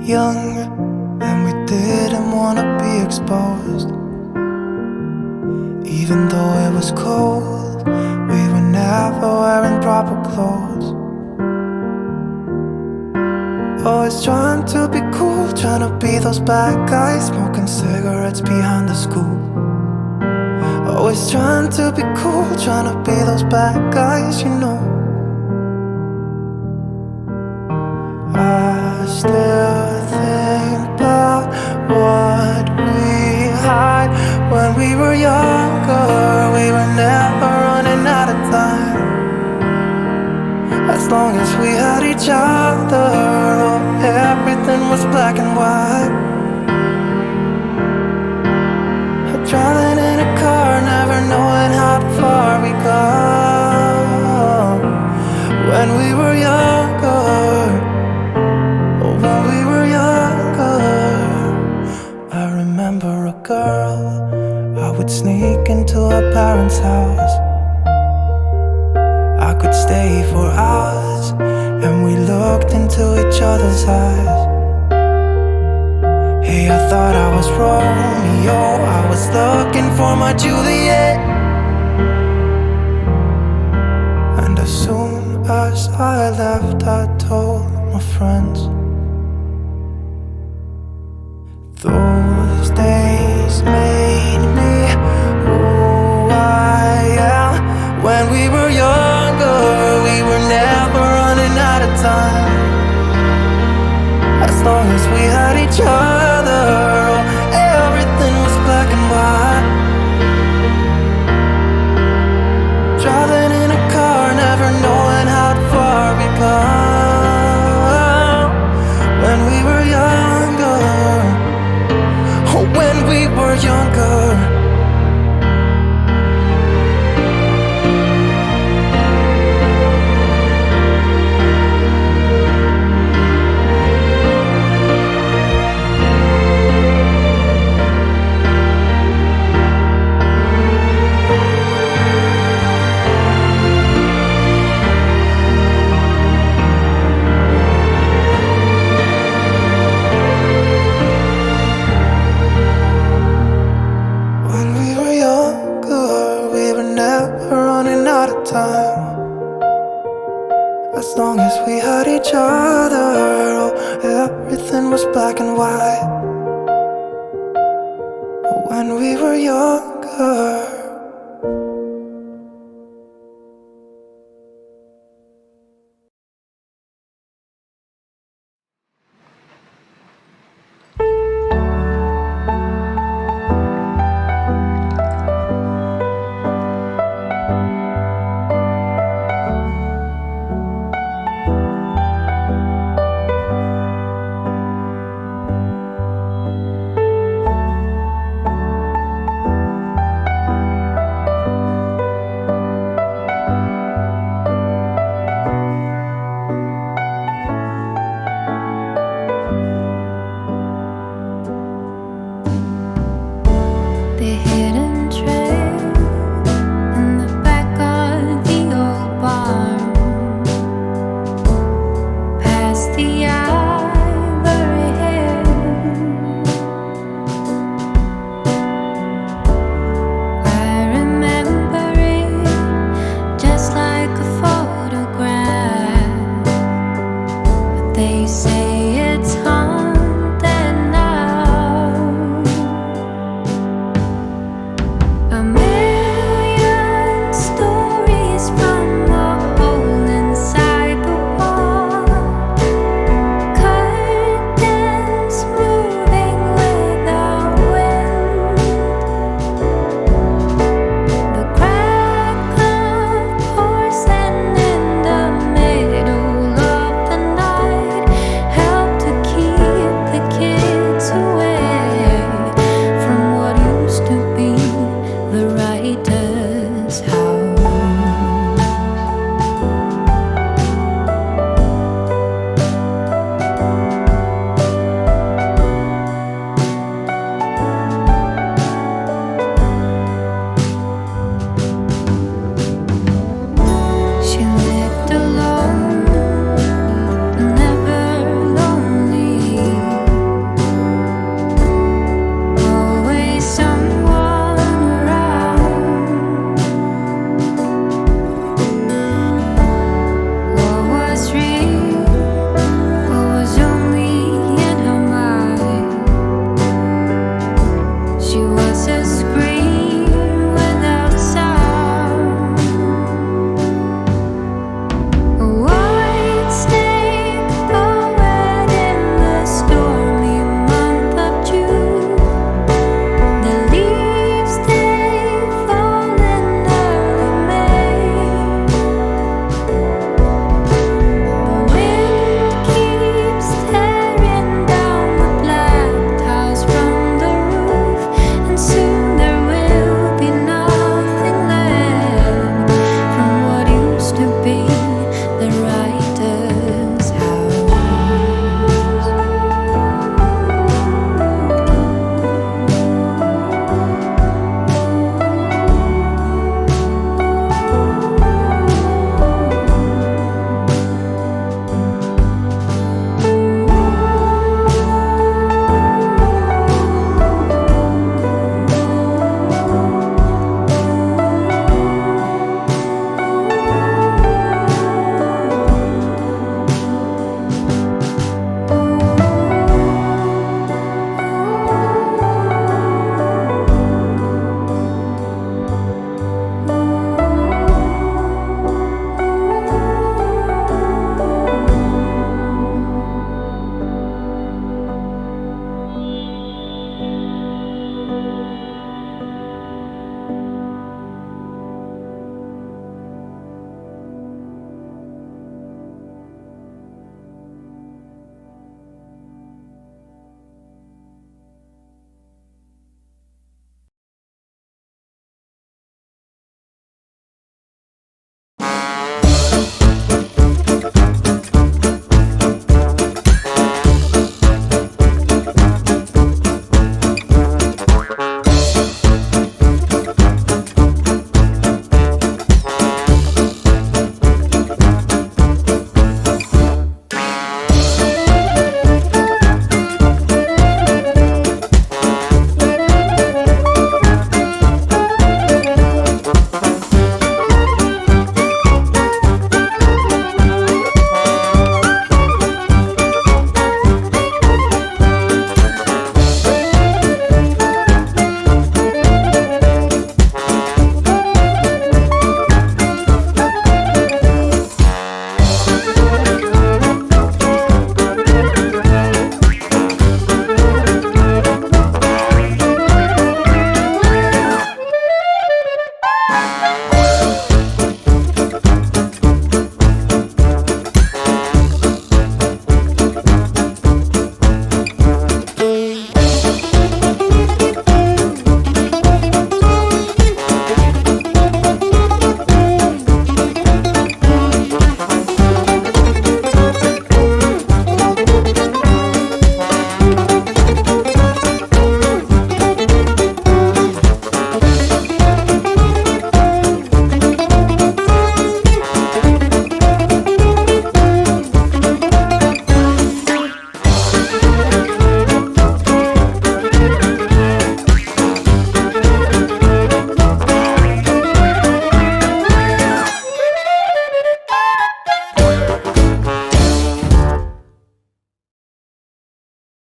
young and we didn't want to be exposed. Even though it was cold, we were never wearing proper clothes. Always trying to be cool, trying to be those bad guys, smoking cigarettes behind the school. Always trying to be cool, trying to be those bad guys, you know. I still think about what we had when we were younger. We were never running out of time. As long as we had each other, oh, everything was black and white. Driving in a car, never knowing how far we go. When we were younger, oh, when we were younger. I remember a girl, I would sneak into her parents' house. I could stay for hours, and we looked into each other's eyes. Hey, I thought I was Romeo, I was looking for my Juliet. And as soon as I left, I told my friends. Those days made me who I am. When we were younger, we were never running out of time. As long as we had each other, oh, everything was black and white. Driving in a car, never knowing how far we go. When we were younger, oh, when we were younger. As long as we had each other, oh, everything was black and white. When we were younger.